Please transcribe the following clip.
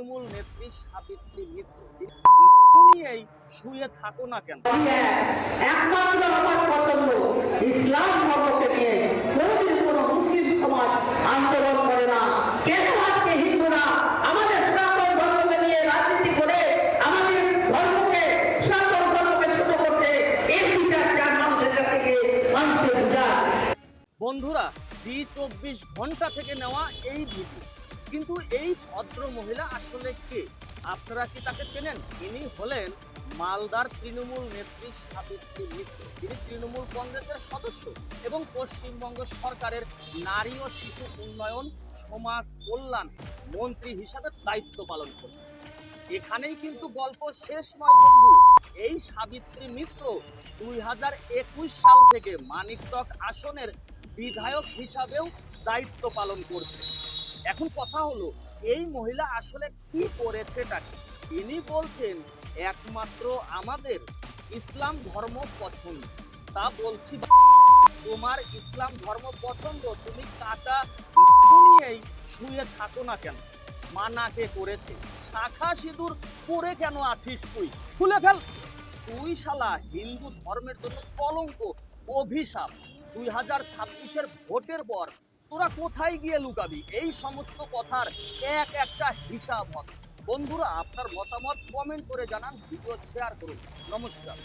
তৃণমূল নেত্রী সাবিত্রী মিত্র নিয়েই শুয়ে থাকো না কেন? একমাত্র আমার পছন্দ ইসলাম ধর্মকে নিয়ে কোনদিন কোন মুসলিম সমাজ আন্দোলন করে না। কেন আজকে হিন্দুরা আমাদের সনাতন ধর্মকে নিয়ে রাজনীতি করে আমাদের ধর্মকে সনাতন ধর্মকে ছোট করছে? এই বিচার চার মানুষের কাছে গিয়ে মানুষকে বুঝায়। বন্ধুরা, জি24 ঘন্টা থেকে নেওয়া এই ভিডিও, কিন্তু এই ভদ্র মহিলা আসলে কে? আপনারা কি তাকে চেনেন? ইনি হলেন মালদার তৃণমূল নেত্রী সাবিত্রী মিত্র। তিনি তৃণমূল কংগ্রেসের সদস্য এবং পশ্চিমবঙ্গ সরকারের নারী ও শিশু উন্নয়ন সমাজ কল্যাণ মন্ত্রী হিসাবে দায়িত্ব পালন করছেন। এখানেই কিন্তু গল্প শেষ নয় বন্ধু। এই সাবিত্রী মিত্র 2021 সাল থেকে মানিকচক আসনের বিধায়ক হিসাবেও দায়িত্ব পালন করছে। এখন কথা হলো, এই মহিলা আসলে কি করেছেটা কি? তিনি বলছেন একমাত্র আমাদের ইসলাম ধর্ম পছন্দ। তা বলছি, তোমার ইসলাম ধর্ম পছন্দ, তুমি কাটা নিয়েই শুয়ে থাকো না কেন? মানা কে করেছে? শাখা সিঁদুর পরে কেন আছিস তুই? খুলে ফেল। তুই শালা হিন্দু ধর্মের জন্য কলঙ্ক, অভিশাপ। 2026-এর ভোটের পর তোরা কোথায় গিয়ে লুকাবি? এই সমস্ত কথার একটা হিসাব হবে। বন্ধুরা, আপনার মতামত কমেন্ট করে জানান, ভিডিও শেয়ার করুন। নমস্কার।